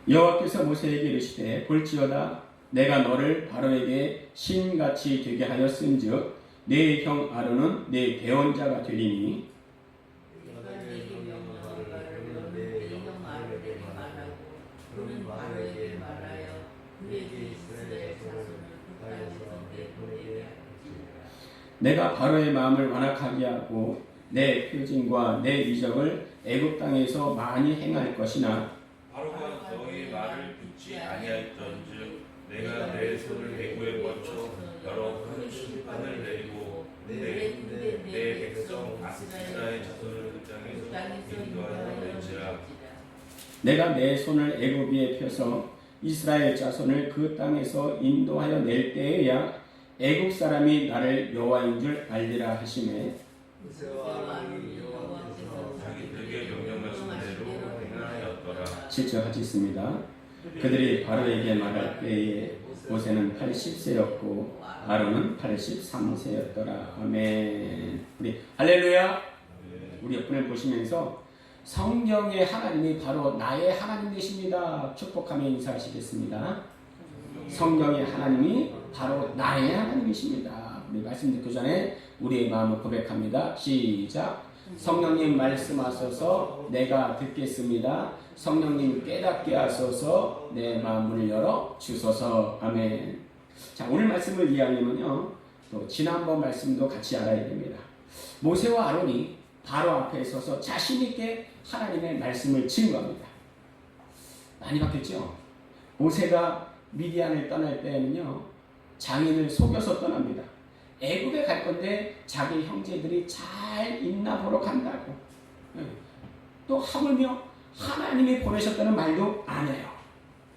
여호와께서 모세에게 이르시되 볼지어다 내가 너를 바로에게 신같이 되게 하였은즉 내 형 아론은 내 대언자가 되리니 내가 바로의 마음을 완악하게 하고 내 표징과 내 이적을 애굽 땅에서 많이 행할 것이나 바로가 너의 말을 듣지 아니하였던즉 내가 내 손을 애굽에 뻗쳐 여러 큰 심판을 내리고 내 백성 이스라엘 자손을 그 땅에서 인도하였는지라. 내가 내 손을 애굽 위에 펴서 이스라엘 자손을 그 땅에서 인도하여 낼 때에야 애굽 사람이 나를 여호와인 줄 알리라 하시매 자기들에게 명령하신 대로 행하였더라. 7절 같이 있습니다. 그들이 바로에게 말할 때에 모세는 80세였고 아론은 83세였더라. 아멘. 우리 할렐루야. 우리 옆분을 보시면서 성경의 하나님이 바로 나의 하나님 되십니다. 축복하며 인사하시겠습니다. 성경의 하나님이 바로 나의 하나님이십니다. 우리 말씀 듣기 전에 우리의 마음을 고백합니다. 시작. 성령님 말씀하소서 내가 듣겠습니다. 성령님 깨닫게 하소서 내 마음을 열어 주소서. 아멘. 자, 오늘 말씀을 이해하려면요 또 지난번 말씀도 같이 알아야 됩니다. 모세와 아론이 바로 앞에 서서 자신 있게 하나님의 말씀을 증거합니다. 많이 바뀌었죠? 모세가 미디안을 떠날 때에는요 장인을 속여서 떠납니다. 애굽에 갈 건데 자기 형제들이 잘 있나 보러 간다고. 또 하물며 하나님이 보내셨다는 말도 안 해요.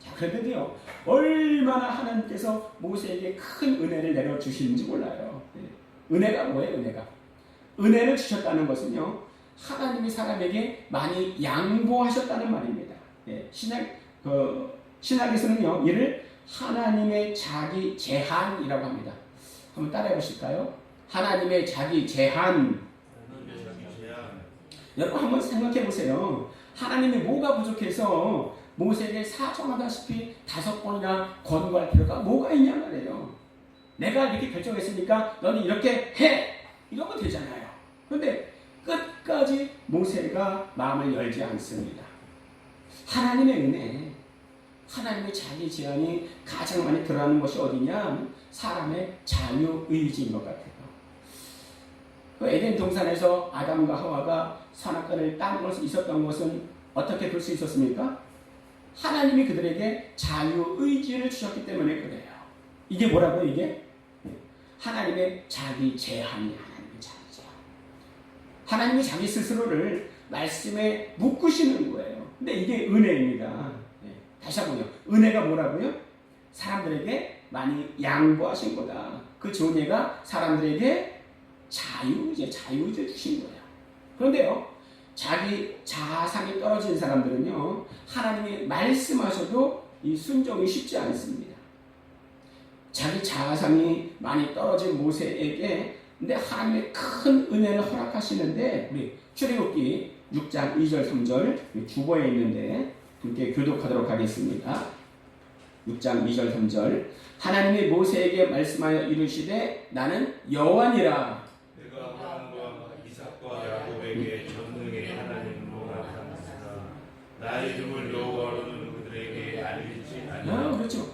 자, 그런데도요 얼마나 하나님께서 모세에게 큰 은혜를 내려주시는지 몰라요. 은혜가 뭐예요? 은혜를 주셨다는 것은요 하나님이 사람에게 많이 양보하셨다는 말입니다. 신학에서는요 이를 하나님의 자기 제한이라고 합니다. 한번 따라해 보실까요? 하나님의 자기 제한. 여러분 한번 생각해 보세요. 하나님이 뭐가 부족해서 모세에게 사정하다시피 5번이나 권고할 필요가 뭐가 있냐 말이에요. 내가 이렇게 결정했으니까 너는 이렇게 해! 이러면 되잖아요. 그런데 끝까지 모세가 마음을 열지 않습니다. 하나님의 은혜, 하나님의 자기 제한이 가장 많이 드러나는 것이 어디냐? 사람의 자유의지인 것 같아요. 그 에덴 동산에서 아담과 하와가 선악과를 따는 것이 있었던 것은 어떻게 볼 수 있었습니까? 하나님이 그들에게 자유의지를 주셨기 때문에 그래요. 이게 뭐라고요? 이게? 하나님의 자기 제한이 하나님의 자기 제한. 하나님이 자기 스스로를 말씀에 묶으시는 거예요. 근데 이게 은혜입니다. 다시 한번요. 은혜가 뭐라고요? 사람들에게 많이 양보하신 거다. 그 좋은 예가 사람들에게 자유의지를 주신 거예요. 그런데요, 자기 자상이 떨어진 사람들은요, 하나님이 말씀하셔도 이 순종이 쉽지 않습니다. 자기 자상이 많이 떨어진 모세에게 근데 하나님의 큰 은혜를 허락하시는데 우리 출애굽기 6장 2절 3절 주보에 있는데 함께 교독하도록 하겠습니다. 6장 2절 3절 하나님이 모세에게 말씀하여 이르시되 나는 여호와니라. 내가 아브라함과 이삭과 야곱에게 전능의 하나님으로 나타났으나 나의 이름을 여호와로는 그들에게 알리지 아니하였다. 그렇죠.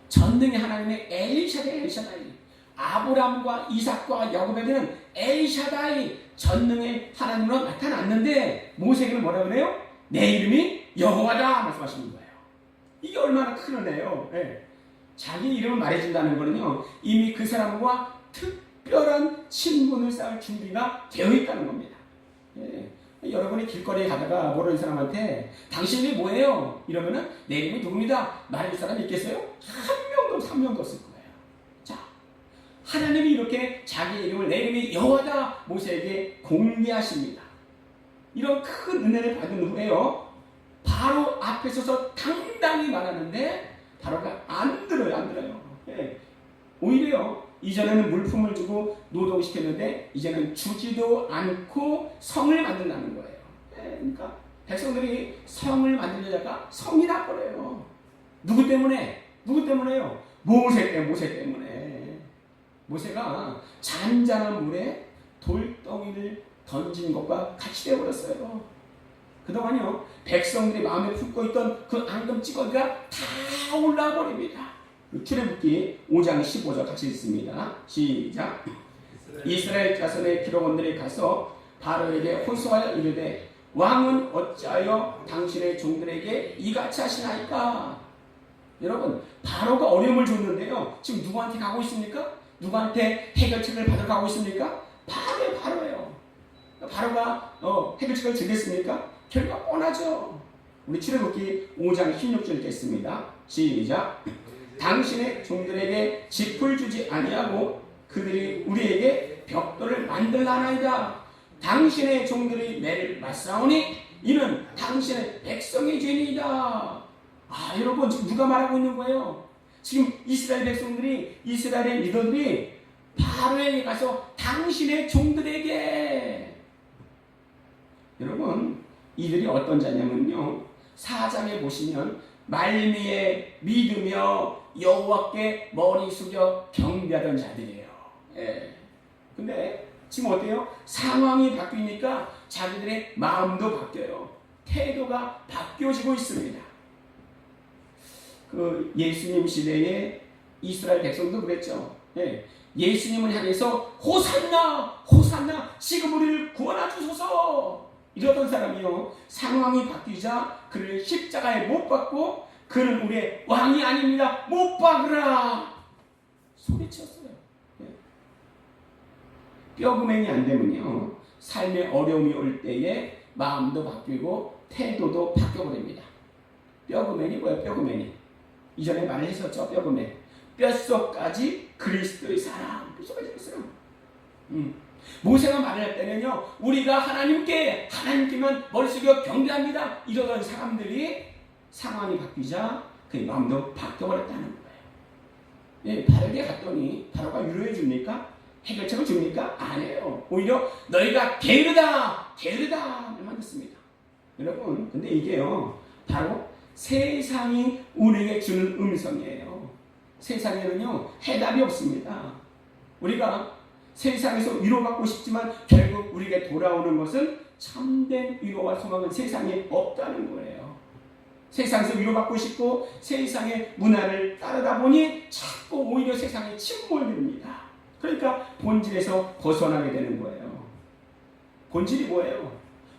전능의 하나님의 엘샤다이. 아브라함과 이삭과 야곱에게는 엘샤다이 전능의 하나님으로 나타났는데 모세에게는 뭐라 그래요? 내 이름이 여호와다 말씀하시는 거예요. 이게 얼마나 큰 은혜예요. 자기 이름을 말해준다는 거는요 이미 그 사람과 특별한 친분을 쌓을 준비가 되어 있다는 겁니다. 여러분이 길거리에 가다가 모르는 사람한테 당신이 뭐예요? 이러면은 내 이름이 누굽니다. 말해줄 사람이 있겠어요? 한 명도 없을 거예요. 자, 하나님이 이렇게 자기 이름을 내 이름이 여호와다 모세에게 공개하십니다. 이런 큰 은혜를 받은 후에요 바로 앞에 서서 당당히 말하는데 바로가 안 들어요. 오히려 이전에는 물품을 주고 노동시켰는데 이제는 주지도 않고 성을 만든다는 거예요. 그러니까 백성들이 성을 만들려다가 성이 나버려요. 누구 때문에? 누구 때문에요? 모세 때문에. 모세가 잔잔한 물에 돌덩이를 던진 것과 같이 되어버렸어요. 그동안요, 백성들이 마음에 품고 있던 그 앙금 찌꺼기가 다 올라와 버립니다. 출애굽기 5장 15절 같이 읽습니다. 시작. 이스라엘 자손의 기록원들이 가서 바로에게 호소하여 이르되 왕은 어찌하여 당신의 종들에게 이같이 하시나이까? 여러분, 바로가 어려움을 줬는데요, 지금 누구한테 가고 있습니까? 누구한테 해결책을 받으러 가고 있습니까? 바로예요. 바로가 해결책을 주겠습니까? 결과 뻔하죠. 우리 출애굽기 5장 16절 읽겠습니다. 시작. 당신의 종들에게 짚을 주지 아니하고 그들이 우리에게 벽돌을 만들라나이다. 당신의 종들이 매를 맞사오니 이는 당신의 백성의 죄이다. 여러분, 지금 누가 말하고 있는 거예요? 지금 이스라엘 백성들이, 이스라엘의 리더들이 바로에게 가서 당신의 종들에게, 여러분, 이들이 어떤 자냐면요, 4장에 보시면 말미에 믿으며 여호와께 머리 숙여 경배하던 자들이에요. 근데 지금 어때요? 상황이 바뀌니까 자기들의 마음도 바뀌어요. 태도가 바뀌어지고 있습니다. 그 예수님 시대에 이스라엘 백성도 그랬죠. 예수님을 향해서 호산나 호산나 지금 우리를 구원하 주소서 이러던 사람이요, 상황이 바뀌자 그를 십자가에 못 박고 그는 우리의 왕이 아닙니다, 못 박으라 소리쳤어요. 뼈구멍이 안 되면요, 삶의 어려움이 올 때에 마음도 바뀌고 태도도 바뀌어버립니다. 뼈구멍이 뭐예요? 뼈구멍이 이전에 말을 했었죠. 뼈구멍, 뼛속까지 그리스도의 사랑, 뼛속까지 있어요. 모세가 말을 할 때는요, 우리가 하나님께만 머리 숙여 경배합니다 이러던 사람들이 상황이 바뀌자 그의 마음도 바뀌어버렸다는 거예요. 바로에게 갔더니 바로가 위로해 줍니까? 해결책을 줍니까? 아니에요. 오히려 너희가 게으르다 만났습니다. 여러분, 근데 이게요, 바로 세상이 우리에게 주는 음성이에요. 세상에는요, 해답이 없습니다. 우리가 세상에서 위로받고 싶지만 결국 우리에게 돌아오는 것은 참된 위로와 소망은 세상에 없다는 거예요. 세상에서 위로받고 싶고 세상의 문화를 따르다 보니 자꾸 오히려 세상에 침몰됩니다. 그러니까 본질에서 벗어나게 되는 거예요. 본질이 뭐예요?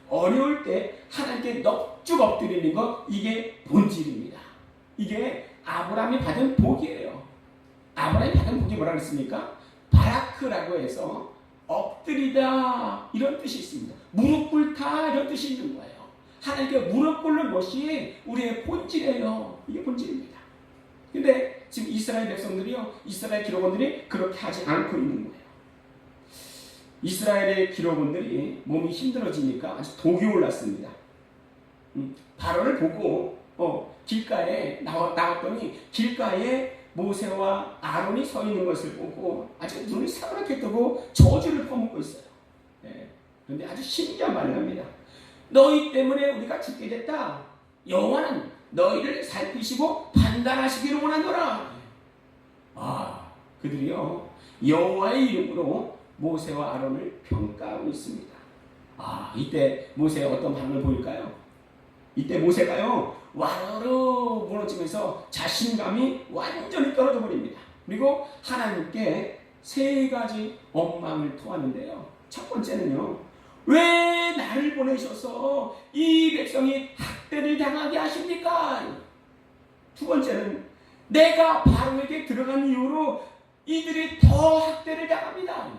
어려울 때 하나님께 넙죽 엎드리는 것, 이게 본질입니다. 이게 아브라함이 받은 복이에요. 아브라함이 받은 복이 뭐라고 했습니까? 바라크라고 해서 엎드리다 이런 뜻이 있습니다. 무릎 꿇다 이런 뜻이 있는 거예요. 하나님께 무릎 꿇는 것이 우리의 본질이에요. 이게 본질입니다. 근데 지금 이스라엘 백성들이요, 이스라엘 기록원들이 그렇게 하지 않고 있는 거예요. 이스라엘의 기록원들이 몸이 힘들어지니까 아주 독이 올랐습니다. 바로를 보고 길가에 나왔더니 길가에 모세와 아론이 서 있는 것을 보고 아주 눈을 새하얗게 뜨고 저주를 퍼붓고 있어요. 그런데 아주 신기한 말을 합니다. 너희 때문에 우리가 죽게 됐다. 여호와는 너희를 살피시고 판단하시기를 원하노라. 그들이요, 여호와의 이름으로 모세와 아론을 평가하고 있습니다. 이때 모세의 어떤 반응을 보일까요? 이때 모세가요, 와르르 무너지면서 자신감이 완전히 떨어져 버립니다. 그리고 하나님께 세 가지 원망을 토하는데요. 첫 번째는요, 왜 나를 보내셔서 이 백성이 학대를 당하게 하십니까? 두 번째는 내가 바로에게 들어간 이후로 이들이 더 학대를 당합니다.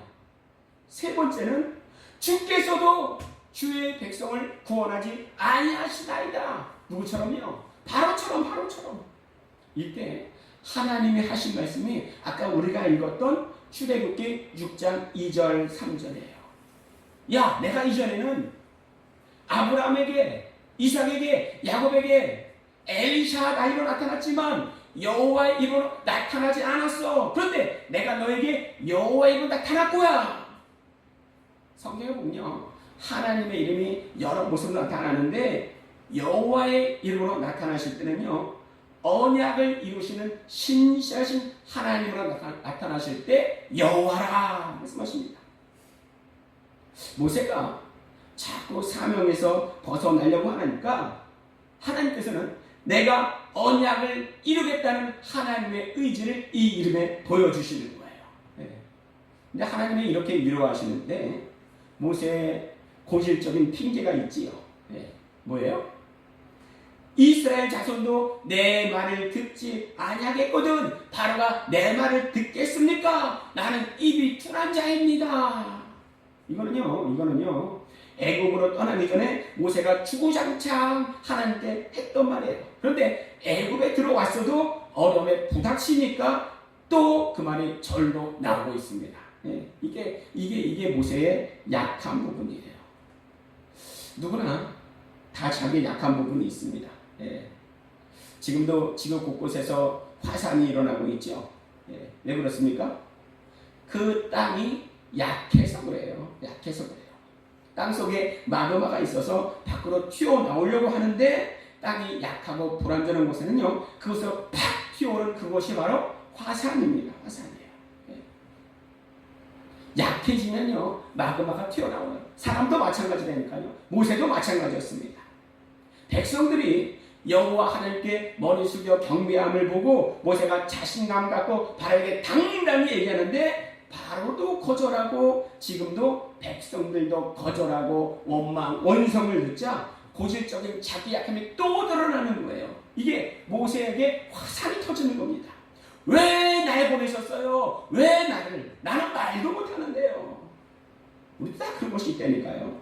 세 번째는 주께서도 주의 백성을 구원하지 아니하시나이다. 누구처럼요? 바로처럼. 이때 하나님이 하신 말씀이 아까 우리가 읽었던 출애굽기 6장 2절 3절이에요. 야, 내가 이전에는 아브라함에게, 이삭에게, 야곱에게 엘리샤 나이로 나타났지만 여호와의 이름으로 나타나지 않았어. 그런데 내가 너에게 여호와의 이름으로 나타났고야. 성경에 보면요, 하나님의 이름이 여러 모습으로 나타나는데 여호와의 이름으로 나타나실 때는요, 언약을 이루시는 신실하신 하나님으로 나타나실 때 여호와라 말씀하십니다. 모세가 자꾸 사명에서 벗어나려고 하니까 하나님께서는 내가 언약을 이루겠다는 하나님의 의지를 이 이름에 보여주시는 거예요. 네. 근데 하나님이 이렇게 위로하시는데 모세의 고질적인 핑계가 있지요. 네. 뭐예요? 이스라엘 자손도 내 말을 듣지 아니하겠거든 바로가 내 말을 듣겠습니까? 나는 입이 둔한 자입니다. 이거는요 애굽으로 떠나기 전에 모세가 주구장창 하나님께 했던 말이에요. 그런데 애굽에 들어왔어도 어려움에 부닥치니까 또 그 말이 절로 나오고 있습니다. 네, 이게 모세의 약한 부분이에요. 누구나 다 자기 약한 부분이 있습니다. 예. 지금도 지구 곳곳에서 화산이 일어나고 있죠. 예. 왜 그렇습니까? 그 땅이 약해서 그래요. 땅 속에 마그마가 있어서 밖으로 튀어나오려고 하는데 땅이 약하고 불안정한 곳에는요, 그것으로 팍 튀어오른 그곳이 바로 화산입니다. 화산이에요. 예. 약해지면요, 마그마가 튀어나오는 사람도 마찬가지라니까요. 모세도 마찬가지였습니다. 백성들이 여호와 하나님께 머리 숙여 경배함을 보고 모세가 자신감 갖고 바로에게 당당히 얘기하는데 바로도 거절하고 지금도 백성들도 거절하고 원성을 듣자 고질적인 자기 약함이 또 드러나는 거예요. 이게 모세에게 화산이 터지는 겁니다. 왜 날 보내셨어요? 왜 나는 말도 못하는데요. 우리 딱 그런 것이 있다니까요.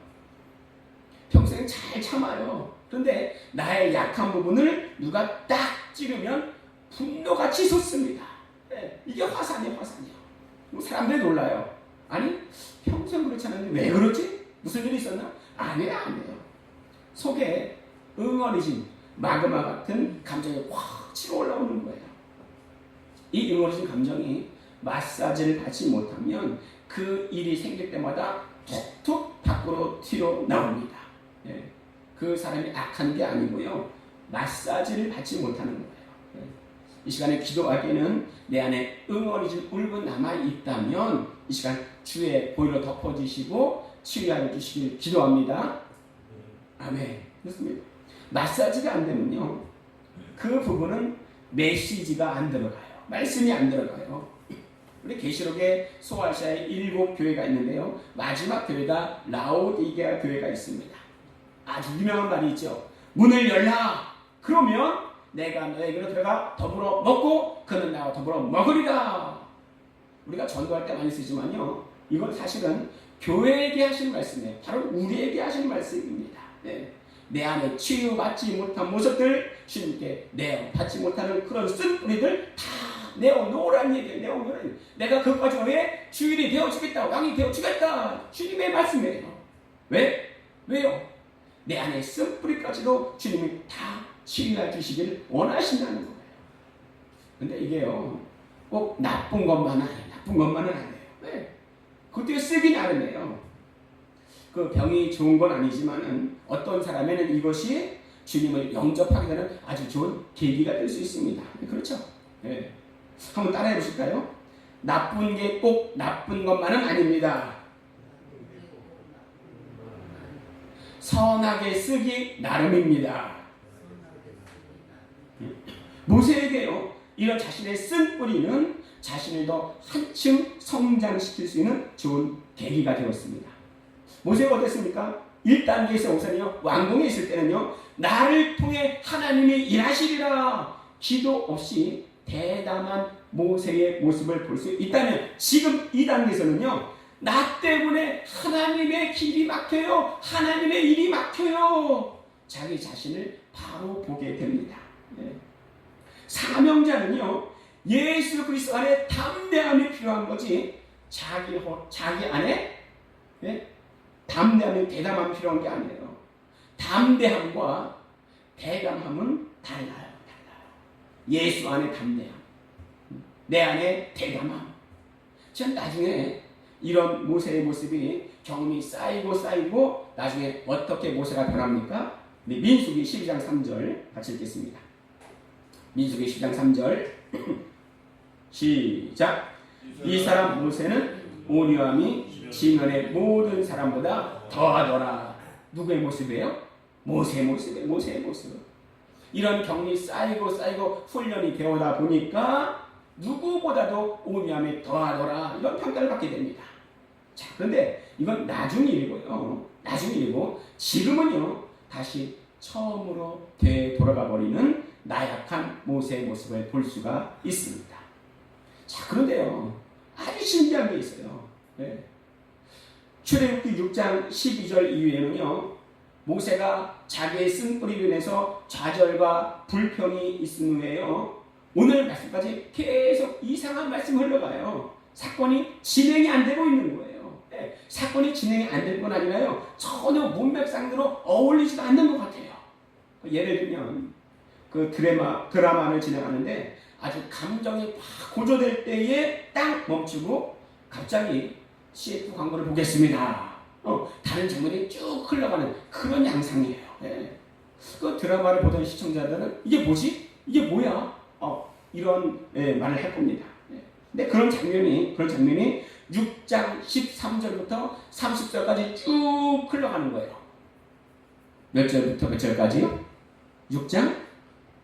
평생 잘 참아요. 그런데 나의 약한 부분을 누가 딱 찌르면 분노같이 솟습니다. 네, 이게 화산이에요. 사람들이 놀라요. 아니 평생 그렇지 않았는데 왜 그러지? 무슨 일이 있었나? 아니에요. 속에 응어리진 마그마 같은 감정이 확 치고 올라오는 거예요. 이 응어리진 감정이 마사지를 받지 못하면 그 일이 생길 때마다 툭툭 밖으로 튀어나옵니다. 네. 그 사람이 악한 게 아니고요, 마사지를 받지 못하는 거예요. 이 시간에 기도하기에는 내 안에 응어리진 울분 남아있다면 이 시간 주의 보혈로 덮어주시고 치유하여 주시길 기도합니다. 아멘. 그렇습니다. 마사지가 안 되면요, 그 부분은 메시지가 안 들어가요. 말씀이 안 들어가요. 우리 계시록에 소아시아에 7교회가 있는데요, 마지막 교회가 라오디게아 교회가 있습니다. 아주 유명한 말이 있죠. 문을 열라. 그러면 내가 너에게로 들어가 더불어 먹고 그는 나와 더불어 먹으리라. 우리가 전도할 때 많이 쓰지만요, 이건 사실은 교회에게 하신 말씀이에요. 바로 우리에게 하신 말씀입니다. 네. 내 안에 치유받지 못한 모습들, 주님께 내어받지 못하는 그런 쓴뿌리들 다 내어놓으라는 얘기예요. 내어놓으라는 얘기예요. 내가 그것까지 왜 주일이 되어주겠다, 왕이 되어주겠다, 주님의 말씀이에요. 왜요? 내 안에 쓴뿌리까지도 주님이 다 치유해 주시기를 원하신다는 거예요. 근데 이게요, 꼭 나쁜 것만은 아니에요. 네. 그것도 쓰기 나름이에요. 그 병이 좋은 건 아니지만은 어떤 사람에는 이것이 주님을 영접하게 되는 아주 좋은 계기가 될 수 있습니다. 그렇죠? 네. 한번 따라해 보실까요? 나쁜 게 꼭 나쁜 것만은 아닙니다. 선하게 쓰기 나름입니다. 모세에게요, 이런 자신의 쓴 뿌리는 자신을 더 한층 성장시킬 수 있는 좋은 계기가 되었습니다. 모세가 어땠습니까? 1단계에서 우선요, 왕궁에 있을 때는요, 나를 통해 하나님이 일하시리라 기도 없이 대담한 모세의 모습을 볼 수 있다면, 지금 2단계에서는요, 나 때문에 하나님의 길이 막혀요, 하나님의 일이 막혀요, 자기 자신을 바로 보게 됩니다. 네. 사명자는요, 예수 그리스도 안에 담대함이 필요한 거지 자기 안에, 네? 담대함이 대담함이 필요한 게 아니에요. 담대함과 대담함은 달라요. 예수 안에 담대함, 내 안에 대담함. 전 나중에 이런 모세의 모습이 경험이 쌓이고 나중에 어떻게 모세가 변합니까? 우리 민수기 12장 3절 같이 읽겠습니다. 민수기 12장 3절 시작. 이 사람 모세는 온유함이 지면의 모든 사람보다 더하더라. 누구의 모습이에요? 모세의 모습. 이런 경리 쌓이고 훈련이 되어다 보니까 누구보다도 온유함이 더하더라. 이런 평가를 받게 됩니다. 자, 그런데 이건 나중 일이고요. 지금은요, 다시 처음으로 되돌아가 버리는 나약한 모세의 모습을 볼 수가 있습니다. 자, 그런데요, 아주 신기한 게 있어요. 네. 출애굽기 6장 12절 이후에는요, 모세가 자기의 쓴뿌리로 인해서 좌절과 불평이 있은 후에요, 오늘 말씀까지 계속 이상한 말씀이 흘러가요. 사건이 진행이 안 되고 있는 거예요. 네. 사건이 진행이 안 될 뿐 아니라요, 전혀 문맥상으로 어울리지도 않는 것 같아요. 예를 들면 그 드라마를 진행하는데 아주 감정이 막 고조될 때에 딱 멈추고 갑자기 CF 광고를 보겠습니다. 다른 장면이 쭉 흘러가는 그런 양상이에요. 네. 그 드라마를 보던 시청자들은 이게 뭐지? 이게 뭐야? 이런 말을 할 겁니다. 네. 근데 그런 장면이 6장 13절부터 30절까지 쭉 흘러가는 거예요. 몇 절부터 몇 절까지요? 6장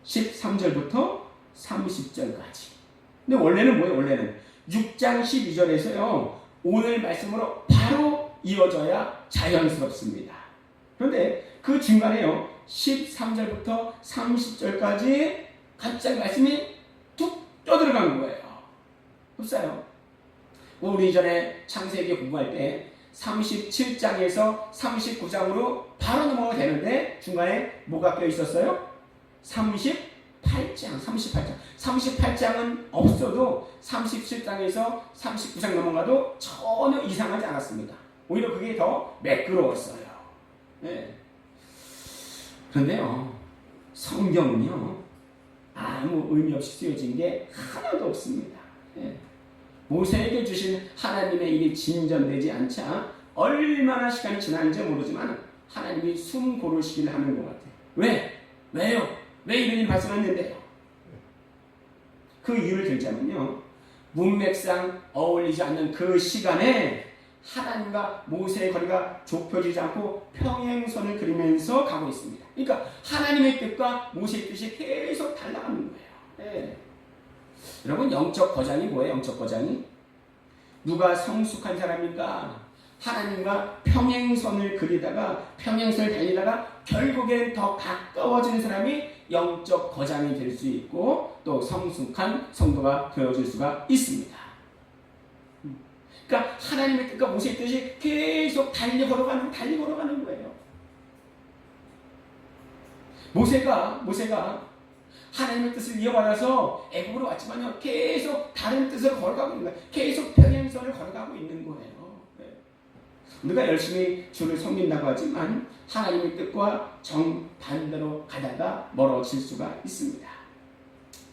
13절부터 30절까지. 근데 원래는 뭐예요? 원래는 6장 12절에서요, 오늘 말씀으로 바로 이어져야 자연스럽습니다. 그런데 그 중간에요, 13절부터 30절까지 갑자기 말씀이 툭 떠들어간 거예요. 흡사요. 우리 이전에 창세기 공부할 때 37장에서 39장으로 바로 넘어가야 되는데 중간에 뭐가 껴 있었어요? 38장은 없어도 37장에서 39장 넘어가도 전혀 이상하지 않았습니다. 오히려 그게 더 매끄러웠어요. 네. 그런데요, 성경은요, 아무 의미 없이 쓰여진 게 하나도 없습니다. 네. 모세에게 주신 하나님의 일이 진전되지 않자 얼마나 시간이 지났는지 모르지만 하나님이 숨 고르시기를 하는 것 같아요. 왜요? 왜 이런 일이 발생했는데요? 그 이유를 들자면요, 문맥상 어울리지 않는 그 시간에 하나님과 모세의 거리가 좁혀지지 않고 평행선을 그리면서 가고 있습니다. 그러니까 하나님의 뜻과 모세의 뜻이 계속 달라가는 거예요. 네. 여러분, 영적 거장이 뭐예요? 영적 거장이? 누가 성숙한 사람인가? 하나님과 평행선을 달리다가 결국엔 더 가까워지는 사람이 영적 거장이 될 수 있고 또 성숙한 성도가 되어질 수가 있습니다. 그러니까 하나님의 뜻과 모세의 뜻이 계속 달리 걸어가는 거예요. 모세가 하나님의 뜻을 이어받아서 애굽으로 왔지만요, 계속 다른 뜻을 걸어가고 있는 거예요. 계속 평행선을 걸어가고 있는 거예요. 우리가 열심히 주를 섬긴다고 하지만 하나님의 뜻과 정반대로 가다가 멀어질 수가 있습니다.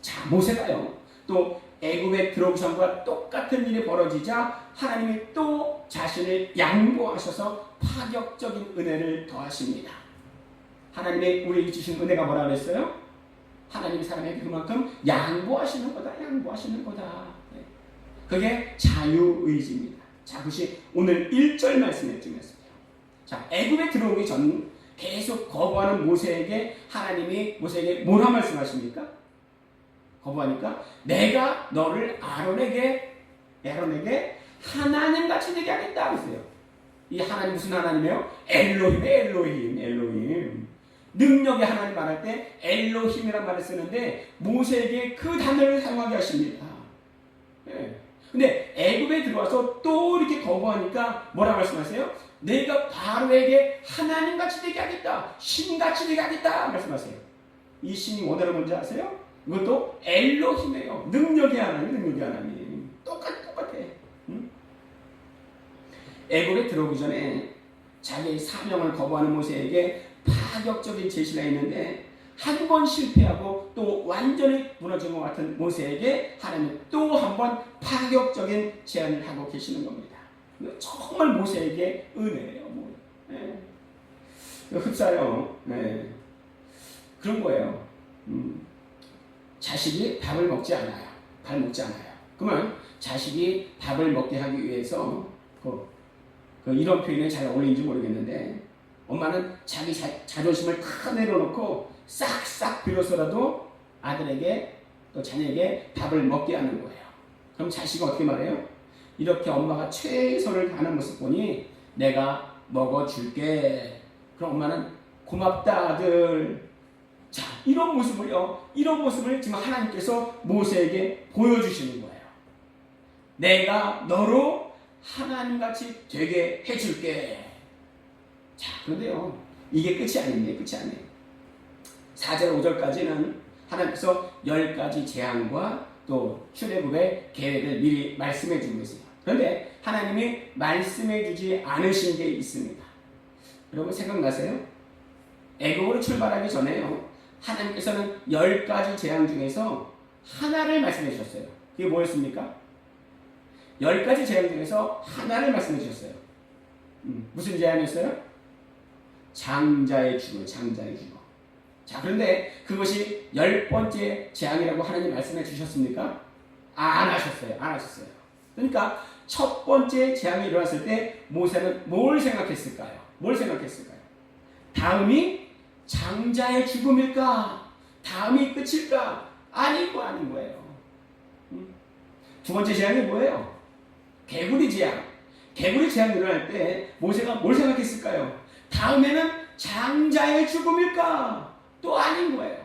자, 모세가요, 또 애굽에 들어오기 전과 똑같은 일이 벌어지자 하나님이 또 자신을 양보하셔서 파격적인 은혜를 더하십니다. 하나님의 우리에게 주신 은혜가 뭐라 그랬어요? 하나님이 사람에게 그만큼 양보하시는 거다. 네. 그게 자유의지입니다. 자, 그것이 오늘 1절 말씀의 중이었습니다. 자, 애굽에 들어오기 전 계속 거부하는 모세에게 하나님이 모세에게 뭐라 말씀하십니까? 거부하니까 내가 너를 아론에게 하나님같이 되게 하겠다 그랬어요. 이 하나님 무슨 하나님이에요? 엘로힘. 능력의 하나님 말할 때 엘로힘이란 말을 쓰는데 모세에게 그 단어를 사용하게 하십니다. 네. 근데 애굽에 들어와서 또 이렇게 거부하니까 뭐라 말씀하세요? 내가 바로에게 하나님같이 되게 하겠다, 신같이 되게 하겠다 말씀하세요. 이 신이 원어로 뭔지 아세요? 이것도 엘로힘이에요. 능력의 하나님. 똑같아. 응? 애굽에 들어오기 전에 자기의 사명을 거부하는 모세에게 파격적인 제시가 있는데 한 번 실패하고 또 완전히 무너진 것 같은 모세에게 하나님 또 한 번 파격적인 제안을 하고 계시는 겁니다. 정말 모세에게 은혜예요. 네. 흡사요. 네. 그런 거예요. 자식이 밥을 먹지 않아요. 밥 먹지 않아요. 그러면 자식이 밥을 먹게 하기 위해서 이런 표현이 잘 어울리는지 모르겠는데 엄마는 자기 자존심을 다 내려놓고 싹싹 빌어서라도 아들에게 또 자녀에게 밥을 먹게 하는 거예요. 그럼 자식이 어떻게 말해요? 이렇게 엄마가 최선을 다하는 모습 보니 내가 먹어줄게. 그럼 엄마는 고맙다 아들. 자, 이런 모습을 지금 하나님께서 모세에게 보여주시는 거예요. 내가 너로 하나님같이 되게 해줄게. 자, 그런데요, 이게 끝이 아닌데, 끝이 아니에요. 4절, 5절까지는 하나님께서 10가지 재앙과 또 출애굽의 계획을 미리 말씀해 주고 있어요. 그런데 하나님이 말씀해 주지 않으신 게 있습니다. 여러분 생각나세요? 애굽으로 출발하기 전에요, 하나님께서는 10가지 재앙 중에서 하나를 말씀해 주셨어요. 그게 뭐였습니까? 10가지 재앙 중에서 하나를 말씀해 주셨어요. 무슨 재앙이었어요? 장자의 죽음, 장자의 죽음. 자, 그런데 그것이 10번째 재앙이라고 하나님 말씀해 주셨습니까? 안 하셨어요. 안 하셨어요. 그러니까 첫 번째 재앙이 일어났을 때 모세는 뭘 생각했을까요? 뭘 생각했을까요? 다음이 장자의 죽음일까? 다음이 끝일까? 아닌 거예요. 두 번째 재앙이 뭐예요? 개구리 재앙. 개구리 재앙이 일어날 때 모세가 뭘 생각했을까요? 다음에는 장자의 죽음일까? 또 아닌 거예요.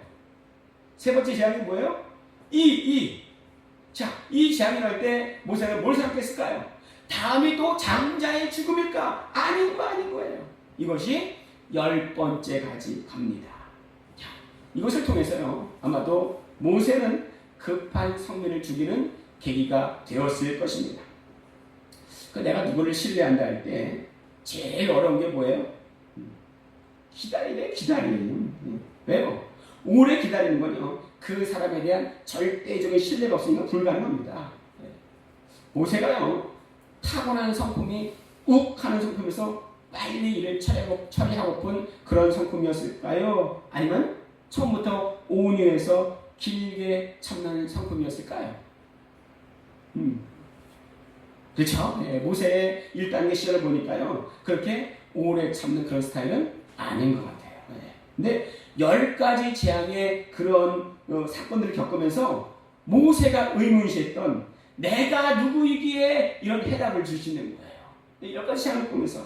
세 번째 재앙이 뭐예요? 자, 이 재앙이 일어날 때 모세가 뭘 생각했을까요? 다음이 또 장자의 죽음일까? 아닌 거예요. 이것이 10번째까지 갑니다. 자, 이것을 통해서요, 아마도 모세는 급한 성민을 죽이는 계기가 되었을 것입니다. 내가 누구를 신뢰한다 할 때 제일 어려운 게 뭐예요? 기다림. 왜요? 오래 기다리는 건요, 그 사람에 대한 절대적인 신뢰가 없으니까 불가능합니다. 모세가요, 타고난 성품이 욱하는 성품에서 빨리 일을 처리하고픈 그런 성품이었을까요? 아니면 처음부터 온유해서 길게 참는 성품이었을까요? 그렇죠? 네, 모세의 1단계 시절을 보니까요, 그렇게 오래 참는 그런 스타일은 아닌 것 같아요. 네. 근데 10가지 재앙의 그런 사건들을 겪으면서 모세가 의문시했던 내가 누구이기에 이런 해답을 주시는 거예요. 10가지 재앙을 겪으면서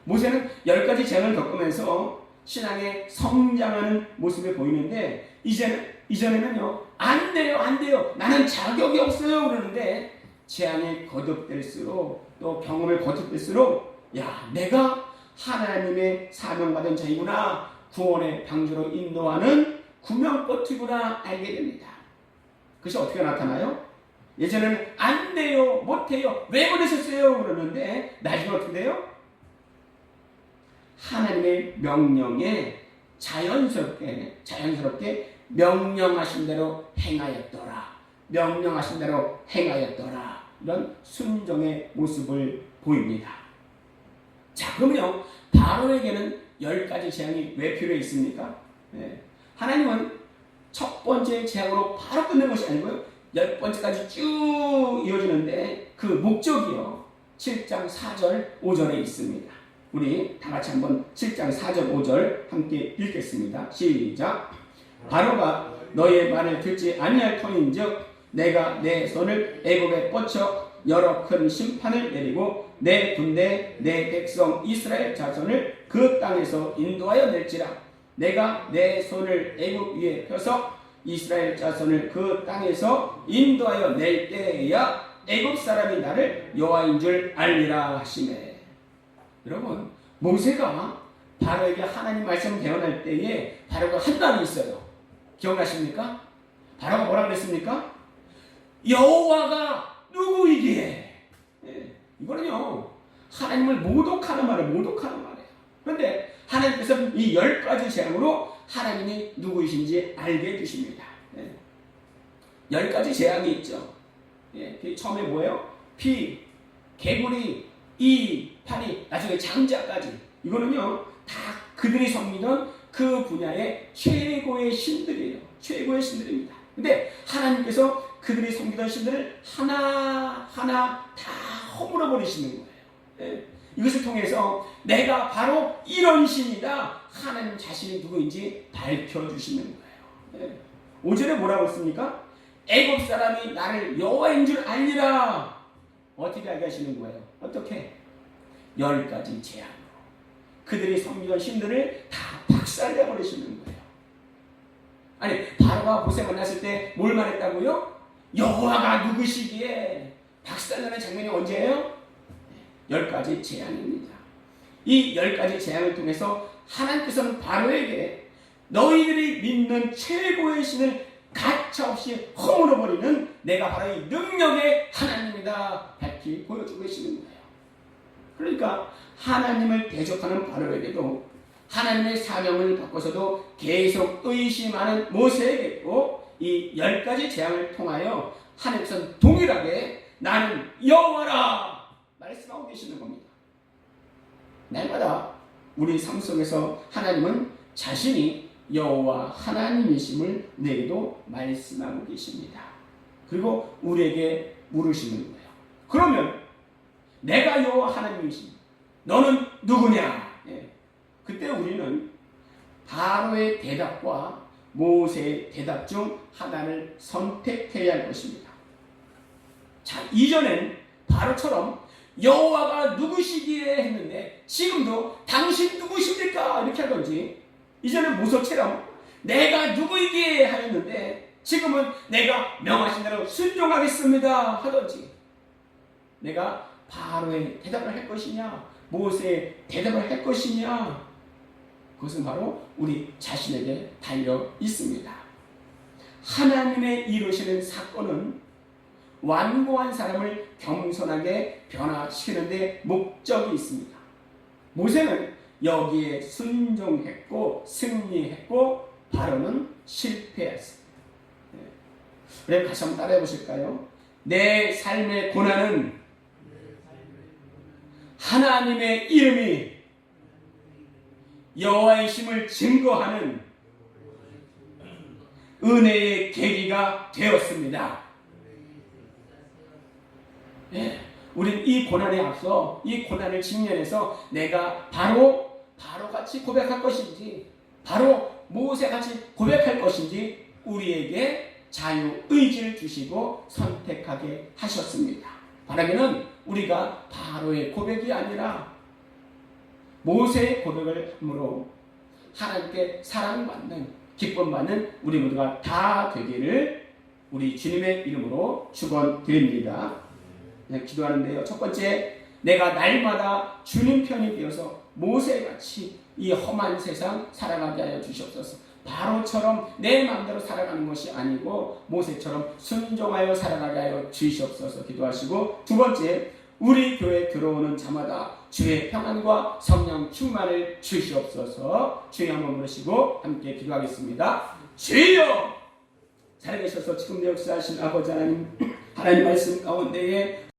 모세는 10가지 재앙을 겪으면서 신앙의 성장하는 모습을 보이는데 이전에는요, 안 돼요. 나는 자격이 없어요. 그러는데 재앙이 거듭될수록 또 경험을 거듭될수록 내가 하나님의 사명받은 자이구나, 구원의 방주로 인도하는 구명버티구나 알게 됩니다. 그것이 어떻게 나타나요? 예전에는 안 돼요, 못해요, 왜 그러셨어요? 그러는데 나중에 어떻게 돼요? 하나님의 명령에 자연스럽게 명령하신 대로 행하였더라. 이런 순종의 모습을 보입니다. 자, 그러면요, 바로에게는 10가지 재앙이 왜 필요했습니까? 하나님은 첫 번째 재앙으로 바로 끝낸 것이 아니고요, 10번째까지 쭉 이어지는데 그 목적이요, 7장 4절 5절에 있습니다. 우리 다 같이 한번 7장 4절 5절 함께 읽겠습니다. 시작. 바로가 너의 말을 듣지 아니할 터인즉 내가 내 손을 애굽에 뻗쳐 여러 큰 심판을 내리고 내 군대 내 백성 이스라엘 자손을 그 땅에서 인도하여 낼지라. 내가 내 손을 애굽 위에 펴서 이스라엘 자손을 그 땅에서 인도하여 낼 때에야 애굽 사람이 나를 여호와인 줄 알리라 하시네. 여러분, 모세가 바로에게 하나님 말씀 대언할 때에 바로가 한 말이 있어요. 기억나십니까? 바로가 뭐라 그랬습니까? 여호와가 누구이기에. 이거는요, 하나님을 모독하는 말이에요. 그런데 하나님께서는 이 10가지 재앙으로 하나님이 누구이신지 알게 해주십니다. 10가지 재앙이 있죠. 처음에 뭐예요? 피, 개구리, 파리, 나중에 장자까지. 이거는요, 다 그들이 섬기던 그 분야의 최고의 신들이에요. 최고의 신들입니다. 근데 하나님께서 그들이 섬기던 신들을 하나하나 다 허물어 버리시는 거예요. 예. 이것을 통해서 내가 바로 이런 신이다, 하나님 자신이 누구인지 밝혀주시는 거예요. 예. 5절에 뭐라고 했습니까? 애굽 사람이 나를 여호와인 줄 알리라. 어떻게 알게 하시는 거예요? 어떻게? 10가지 재앙으로 그들이 섬기던 신들을 다 박살내 버리시는 거예요. 아니, 바로가 모세 만났을 때 뭘 말했다고요? 여호와가 누구시기에? 박살나는 장면이 언제예요? 10가지 재앙입니다. 이 10가지 재앙을 통해서 하나님께서는 바로에게 너희들이 믿는 최고의 신을 가차없이 허물어버리는 내가 바로 이 능력의 하나님이다 밝히 보여주고 계시는 거예요. 그러니까 하나님을 대적하는 바로에게도 하나님의 사명을 바꿔서도 계속 의심하는 모세에게도 이 10가지 재앙을 통하여 하나님께서는 동일하게 나는 여호와라 말씀하고 계시는 겁니다. 날마다 우리 삶 속에서 하나님은 자신이 여호와 하나님이심을 우리에게도 말씀하고 계십니다. 그리고 우리에게 물으시는 거예요. 그러면 내가 여호와 하나님이심, 너는 누구냐? 예. 그때 우리는 바로의 대답과 모세의 대답 중 하나를 선택해야 할 것입니다. 자, 이전엔 바로처럼 여호와가 누구시기에 했는데 지금도 당신 누구십니까? 이렇게 하던지, 이전엔 모세처럼 내가 누구이기에 하였는데 지금은 내가 명하신 대로 순종하겠습니다 하던지, 내가 바로의 대답을 할 것이냐 모세의 대답을 할 것이냐, 그것은 바로 우리 자신에게 달려 있습니다. 하나님의 이루시는 사건은 완고한 사람을 겸손하게 변화시키는 데 목적이 있습니다. 모세는 여기에 순종했고 승리했고 바로는 실패했습니다. 그럼 다시 한번 따라해 보실까요? 내 삶의 고난은 하나님의 이름이 여호와이심을 증거하는 은혜의 계기가 되었습니다. 예, 우린 이 고난에 앞서 이 고난을 직면해서 내가 바로같이 고백할 것인지, 바로 모세같이 고백할 것인지 우리에게 자유의지를 주시고 선택하게 하셨습니다. 바라기는 우리가 바로의 고백이 아니라 모세의 고백을 함으로 하나님께 사랑받는, 기쁨받는 우리 모두가 다 되기를 우리 주님의 이름으로 축원드립니다. 네, 기도하는데요. 첫 번째, 내가 날마다 주님 편이 되어서 모세같이 이 험한 세상 살아가게 하여 주시옵소서. 바로처럼 내 마음대로 살아가는 것이 아니고 모세처럼 순종하여 살아가게 하여 주시옵소서 기도하시고, 두 번째, 우리 교회 들어오는 자마다 주의 평안과 성령 충만을 주시옵소서. 주의 한번 부르시고 함께 기도하겠습니다. 주여! 살아계셔서 지금도 역사하신 아버지 하나님, 하나님 말씀 가운데에